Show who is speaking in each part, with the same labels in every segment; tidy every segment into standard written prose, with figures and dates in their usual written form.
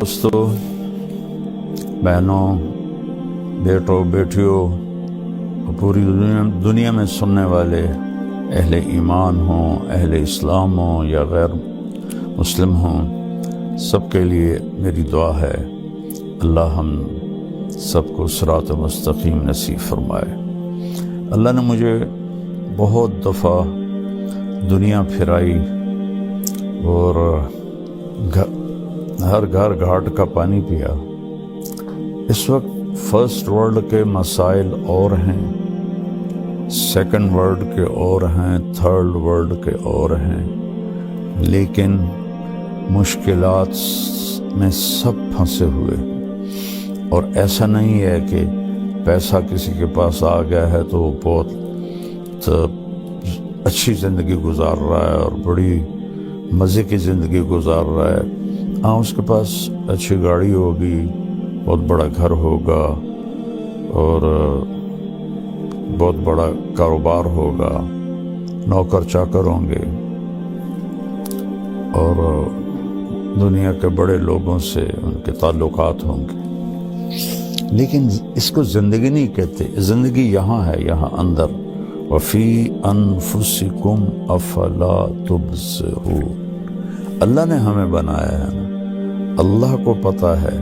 Speaker 1: دوستو، بہنوں، بیٹوں، بیٹیوں اور پوری دنیا میں سننے والے اہل ایمان ہوں، اہل اسلام ہوں یا غیر مسلم ہوں، سب کے لیے میری دعا ہے اللہ ہم سب کو صراط مستقیم نصیب فرمائے۔ اللہ نے مجھے بہت دفعہ دنیا پھرائی اور ہر گھر گھاٹ کا پانی پیا۔ اس وقت فرسٹ ورلڈ کے مسائل اور ہیں، سیکنڈ ورلڈ کے اور ہیں، تھرڈ ورلڈ کے اور ہیں، لیکن مشکلات میں سب پھنسے ہوئے۔ اور ایسا نہیں ہے کہ پیسہ کسی کے پاس آ گیا ہے تو وہ بہت اچھی زندگی گزار رہا ہے اور بڑی مزے کی زندگی گزار رہا ہے۔ ہاں، اس کے پاس اچھی گاڑی ہوگی، بہت بڑا گھر ہوگا اور بہت بڑا کاروبار ہوگا، نوکر چاکر ہوں گے اور دنیا کے بڑے لوگوں سے ان کے تعلقات ہوں گے، لیکن اس کو زندگی نہیں کہتے۔ زندگی یہاں ہے، یہاں اندر۔ وَفِي أَنفُسِكُمْ أَفَلَا تُبْصِرُونَ۔ اللہ نے ہمیں بنایا ہے نا، اللہ کو پتہ ہے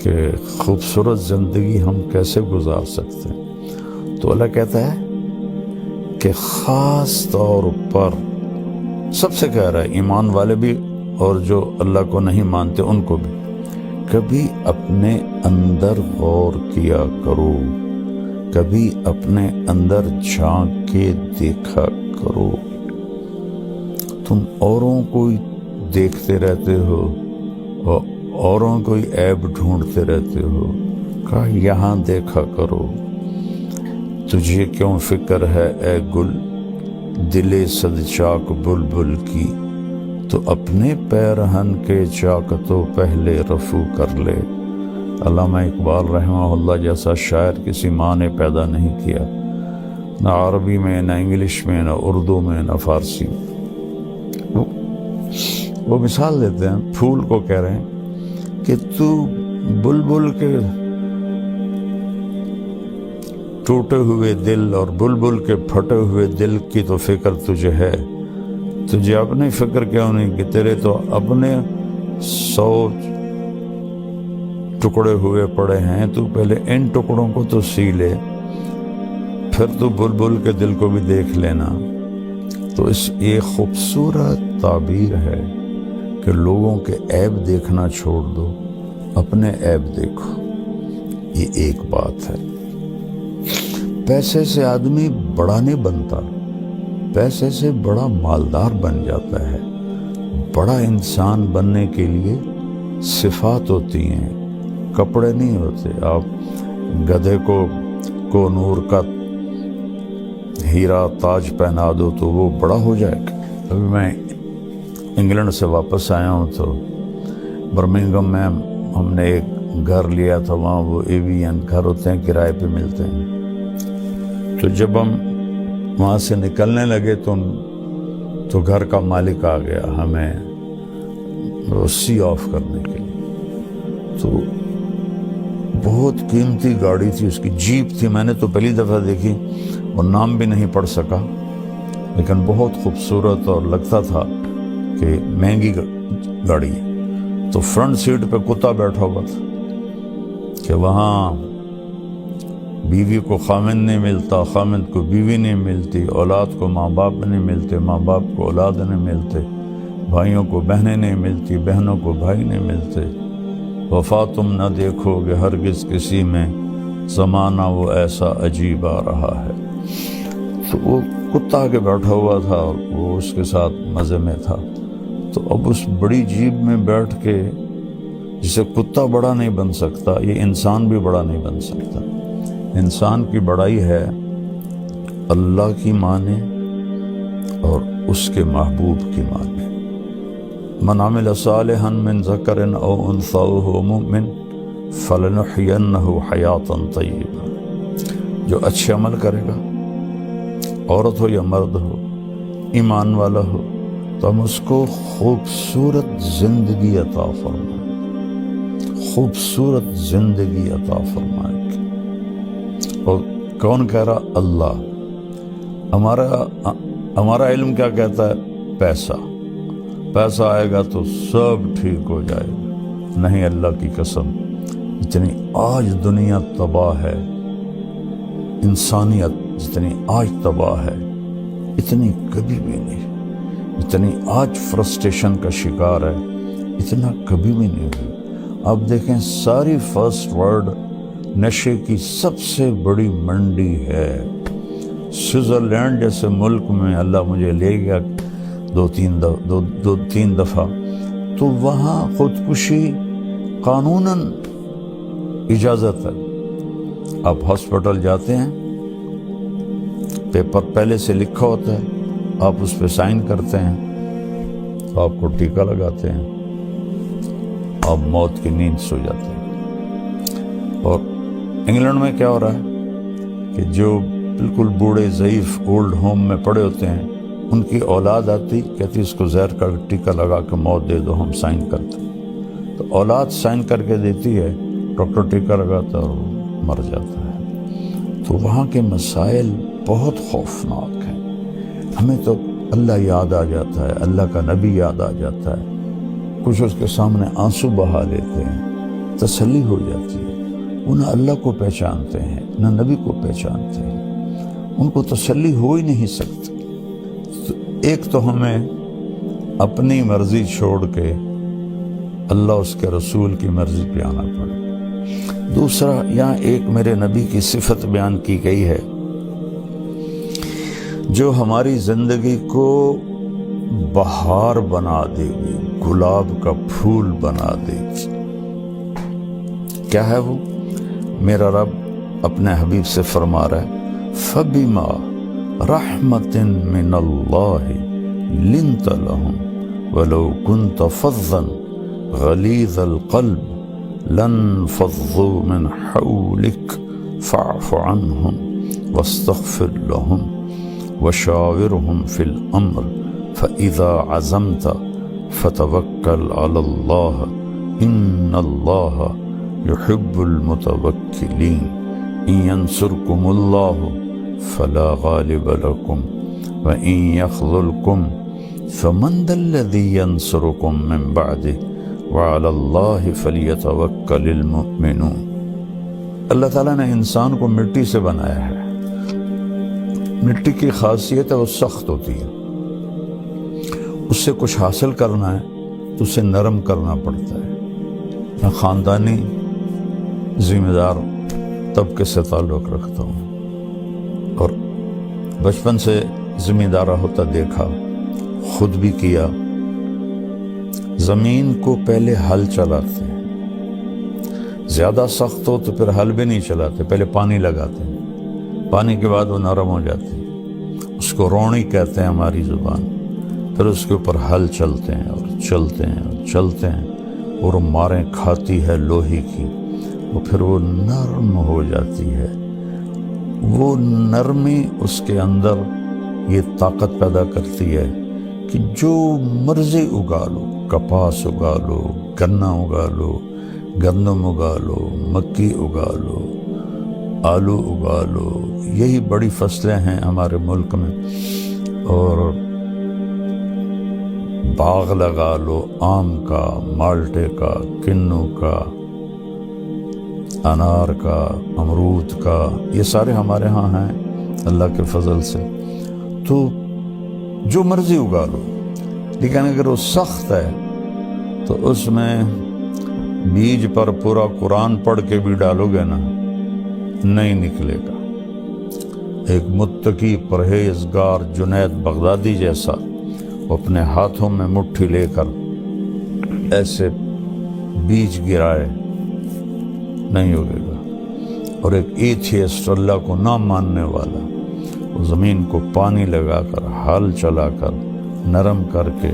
Speaker 1: کہ خوبصورت زندگی ہم کیسے گزار سکتے ہیں۔ تو اللہ کہتا ہے کہ خاص طور پر سب سے کہہ رہا ہے، ایمان والے بھی اور جو اللہ کو نہیں مانتے ان کو بھی، کبھی اپنے اندر غور کیا کرو، کبھی اپنے اندر جھانک کے دیکھا کرو۔ تم اوروں کو دیکھتے رہتے ہو اور اوروں کو عیب ڈھونڈتے رہتے ہو، کہا یہاں دیکھا کرو۔ تجھے کیوں فکر ہے اے گل دل صد چاک بلبل کی، تو اپنے پیرہن کے چاک تو پہلے رفو کر لے۔ علامہ اقبال رحمہ اللہ جیسا شاعر کسی ماں نے پیدا نہیں کیا، نہ عربی میں، نہ انگلش میں، نہ اردو میں، نہ فارسی میں۔ وہ مثال دیتے ہیں، پھول کو کہہ رہے ہیں کہ تو بلبل کے ٹوٹے ہوئے دل اور بلبل کے پھٹے ہوئے دل کی تو فکر تجھے ہے، تجھے اپنی فکر کیوں نہیں کہ تیرے تو اپنے 100 ٹکڑے ہوئے پڑے ہیں، تو پہلے ان ٹکڑوں کو تو سی لے، پھر تو بلبل کے دل کو بھی دیکھ لینا۔ تو اس یہ خوبصورت تعبیر ہے کہ لوگوں کے عیب دیکھنا چھوڑ دو، اپنے عیب دیکھو۔ یہ ایک بات ہے۔ پیسے سے آدمی بڑا نہیں بنتا، پیسے سے بڑا مالدار بن جاتا ہے۔ بڑا انسان بننے کے لیے صفات ہوتی ہیں، کپڑے نہیں ہوتے۔ آپ گدھے کو نور کا ہیرا تاج پہنا دو تو وہ بڑا ہو جائے گا۔ ابھی میں انگلینڈ سے واپس آیا ہوں تو برمنگھم میں ہم نے ایک گھر لیا تھا، وہاں وہ ایوین گھر ہوتے ہیں، کرائے پہ ملتے ہیں۔ تو جب ہم وہاں سے نکلنے لگے تو گھر کا مالک آ گیا ہمیں سی آف کرنے کے لیے۔ تو بہت قیمتی گاڑی تھی، اس کی جیپ تھی، میں نے تو پہلی دفعہ دیکھی، اور نام بھی نہیں پڑھ سکا، لیکن بہت خوبصورت اور لگتا تھا کہ مہنگی گاڑی ہے۔ تو فرنٹ سیٹ پہ کتا بیٹھا ہوا تھا کہ وہاں بیوی کو خامند نہیں ملتا، خامند کو بیوی نہیں ملتی، اولاد کو ماں باپ نہیں ملتے، ماں باپ کو اولاد نہیں ملتے، بھائیوں کو بہنیں نہیں ملتی، بہنوں کو بھائی نہیں ملتے۔ وفا تم نہ دیکھو گے ہرگز کسی میں، زمانہ وہ ایسا عجیب آ رہا ہے۔ تو وہ کتا کے بیٹھا ہوا تھا اور وہ اس کے ساتھ مزے میں تھا۔ تو اب اس بڑی جیپ میں بیٹھ کے، جسے کتا بڑا نہیں بن سکتا، یہ انسان بھی بڑا نہیں بن سکتا۔ انسان کی بڑائی ہے اللہ کی مانے اور اس کے محبوب کی مانے۔ من عمل صالحا من ذکر او انثی وہو مؤمن فلنحینہ حیاتا طیبہ۔ جو اچھے عمل کرے گا، عورت ہو یا مرد ہو، ایمان والا ہو، تو ہم اس کو خوبصورت زندگی عطا فرمائیں۔ خوبصورت زندگی عطا فرمائے گی۔ اور کون کہہ رہا؟ اللہ۔ ہمارا علم کیا کہتا ہے؟ پیسہ آئے گا تو سب ٹھیک ہو جائے گا۔ نہیں، اللہ کی قسم، جتنی آج دنیا تباہ ہے، انسانیت جتنی آج تباہ ہے، اتنی کبھی بھی نہیں۔ جتنی آج فرسٹریشن کا شکار ہے، اتنا کبھی بھی نہیں ہوئی۔ آپ دیکھیں، ساری فرسٹ ورلڈ نشے کی سب سے بڑی منڈی ہے۔ سوئٹزرلینڈ جیسے ملک میں اللہ مجھے لے گیا دو تین دفعہ، تو وہاں خودکشی قانوناً اجازت ہے۔ آپ ہاسپٹل جاتے ہیں، پیپر پہلے سے لکھا ہوتا ہے، آپ اس پہ سائن کرتے ہیں، تو آپ کو ٹیکہ لگاتے ہیں، آپ موت کی نیند سو جاتے ہیں۔ اور انگلینڈ میں کیا ہو رہا ہے کہ جو بالکل بوڑھے ضعیف اولڈ ہوم میں پڑے ہوتے ہیں، ان کی اولاد آتی کہتی اس کو زہر کا ٹیکہ لگا کے موت دے دو، ہم سائن کرتے ہیں۔ تو اولاد سائن کر کے دیتی ہے، ڈاکٹر ٹیکہ لگاتا ہے اور وہ مر جاتا ہے۔ تو وہاں کے مسائل بہت خوفناک ہیں۔ ہمیں تو اللہ یاد آ جاتا ہے، اللہ کا نبی یاد آ جاتا ہے، کچھ اس کے سامنے آنسو بہا لیتے ہیں، تسلی ہو جاتی ہے۔ وہ نہ اللہ کو پہچانتے ہیں نہ نبی کو پہچانتے ہیں، ان کو تسلی ہو ہی نہیں سکتی۔ تو ایک تو ہمیں اپنی مرضی چھوڑ کے اللہ اس کے رسول کی مرضی پہ آنا پڑے۔ دوسرا، یہاں ایک میرے نبی کی صفت بیان کی گئی ہے جو ہماری زندگی کو بہار بنا دے گی، گلاب کا پھول بنا دے گی۔ کیا ہے وہ؟ میرا رب اپنے حبیب سے فرما رہا ہے، فَبِمَا رَحْمَةٍ مِّنَ اللَّهِ لِنْتَ لَهُمْ وَلَوْ كُنْتَ فَظًّا غَلِيظَ الْقَلْبِ لَانفَضُّوا مِنْ حَوْلِكَ فَاعْفُ عَنْهُمْ وَاسْتَغْفِرْ لَهُمْ وَشَاوِرْهُمْ فِي الْأَمْرِ فَإِذَا عَزَمْتَ فَتَوَكَّلْ عَلَى اللَّهِ إِنَّ اللَّهَ يُحِبُّ الْمُتَوَكِّلِينَ إِن يَنْصُرْكُمُ اللَّهُ فَلَا غَالِبَ لَكُمْ وَإِن يَخْذُلْكُمْ فَمَنْ ذَا الَّذِي يَنْصُرُكُمْ مِنْ بَعْدِهِ وَعَلَى اللَّهِ فَلْيَتَوَكَّلِ الْمُؤْمِنُونَ۔ اللہ تعالیٰ نے انسان کو مٹی سے بنایا ہے۔ مٹی کی خاصیت ہے وہ سخت ہوتی ہے، اس سے کچھ حاصل کرنا ہے تو اسے نرم کرنا پڑتا ہے۔ میں خاندانی ذمہ دار طبقے سے تعلق رکھتا ہوں اور بچپن سے ذمہ دارہ ہوتا دیکھا، خود بھی کیا۔ زمین کو پہلے ہل چلاتے ہیں، زیادہ سخت ہو تو پھر ہل بھی نہیں چلاتے، پہلے پانی لگاتے ہیں، پانی کے بعد وہ نرم ہو جاتی ہے، اس کو روڑی کہتے ہیں ہماری زبان۔ پھر اس کے اوپر ہل چلتے ہیں اور چلتے ہیں اور چلتے ہیں، اور ماریں کھاتی ہے لوہے کی، اور پھر وہ نرم ہو جاتی ہے۔ وہ نرمی اس کے اندر یہ طاقت پیدا کرتی ہے کہ جو مرضی اگا لو، کپاس اگا لو، گنا اگا لو، گندم اگا لو، مکی اگا لو، آلو اگا لو، یہی بڑی فصلیں ہیں ہمارے ملک میں۔ اور باغ لگا لو، آم کا، مالٹے کا، کنو کا، انار کا، امرود کا، یہ سارے ہمارے ہاں ہیں اللہ کے فضل سے۔ تو جو مرضی اگا لو، لیکن اگر وہ سخت ہے تو اس میں بیج پر پورا قرآن پڑھ کے بھی ڈالو گے نا، نہیں نکلے گا۔ ایک متقی پرہیزگار جنید بغدادی جیسا اپنے ہاتھوں میں مٹھی لے کر ایسے بیج گرائے، نہیں اگے گا۔ اور ایک ایتھیسٹ، اللہ کو نہ ماننے والا، وہ زمین کو پانی لگا کر، ہل چلا کر، نرم کر کے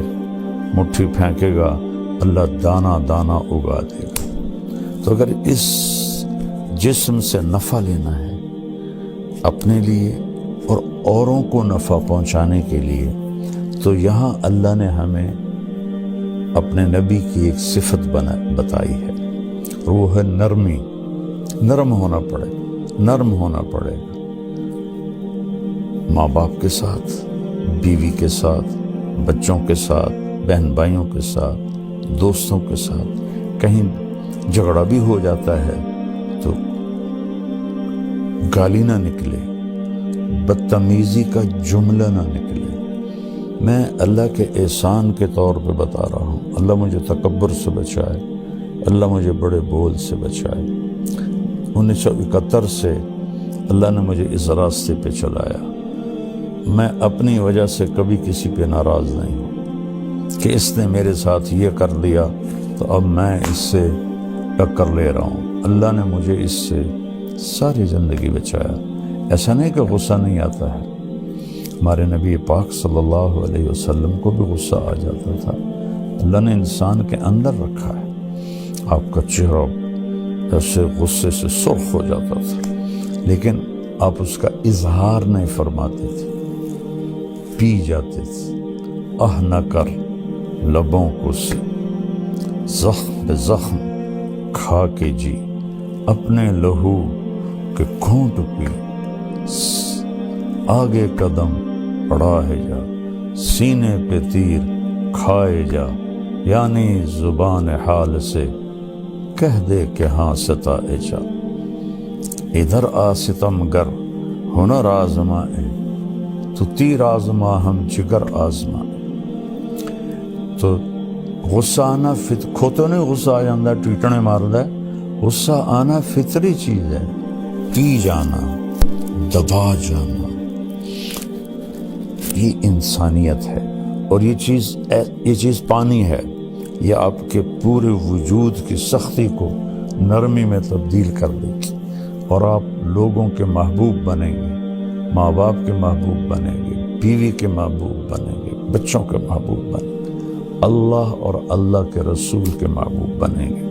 Speaker 1: مٹھی پھینکے گا، اللہ دانہ دانہ اگا دے گا۔ تو اگر اس جسم سے نفع لینا ہے اپنے لیے اور اوروں کو نفع پہنچانے کے لیے، تو یہاں اللہ نے ہمیں اپنے نبی کی ایک صفت بتائی ہے، وہ ہے نرمی. نرم ہونا پڑے گا، نرم ہونا پڑے گا ماں باپ کے ساتھ، بیوی کے ساتھ، بچوں کے ساتھ، بہن بھائیوں کے ساتھ، دوستوں کے ساتھ. کہیں جھگڑا بھی ہو جاتا ہے تو گالی نہ نکلے، بدتمیزی کا جملہ نہ نکلے. میں اللہ کے احسان کے طور پہ بتا رہا ہوں. اللہ مجھے تکبر سے بچائے، اللہ مجھے بڑے بول سے بچائے. 1971 سے اللہ نے مجھے اس راستے پہ چلایا. میں اپنی وجہ سے کبھی کسی پہ ناراض نہیں ہوں کہ اس نے میرے ساتھ یہ کر لیا تو اب میں اس سے ٹکر لے رہا ہوں. اللہ نے مجھے اس سے ساری زندگی بچایا. ایسا نہیں کہ غصہ نہیں آتا ہے. ہمارے نبی پاک صلی اللہ علیہ وسلم کو بھی غصہ آ جاتا تھا. اللہ نے انسان کے اندر رکھا ہے. آپ کا چہرہ ایسے غصے سے سرخ ہو جاتا تھا لیکن آپ اس کا اظہار نہیں فرماتے تھے، پی جاتے تھے. نہ کر لبوں کو سے زخم بے زخم کھا کے جی، اپنے لہو کے گھونٹ پی، آگے قدم بڑھائے جا، سینے پہ تیر کھائے جا. یعنی زبان حال سے کہہ دے کہ ہاں ستائے جا. ادھر آ ستم گر ہنر آزمائے، تو تیر آزما ہم جگر آزمائے. تو غصہ آنا کھوتوں نہیں غصہ آ جاندہ ٹویٹنے ماردا ہے. غصہ آنا فطری چیز ہے. پی جانا، دبا جانا، یہ انسانیت ہے. اور یہ چیز پانی ہے. یہ آپ کے پورے وجود کی سختی کو نرمی میں تبدیل کر دے گی اور آپ لوگوں کے محبوب بنیں گے، ماں باپ کے محبوب بنیں گے، بیوی کے محبوب بنیں گے، بچوں کے محبوب بنیں گے، اللہ اور اللہ کے رسول کے محبوب بنیں گے.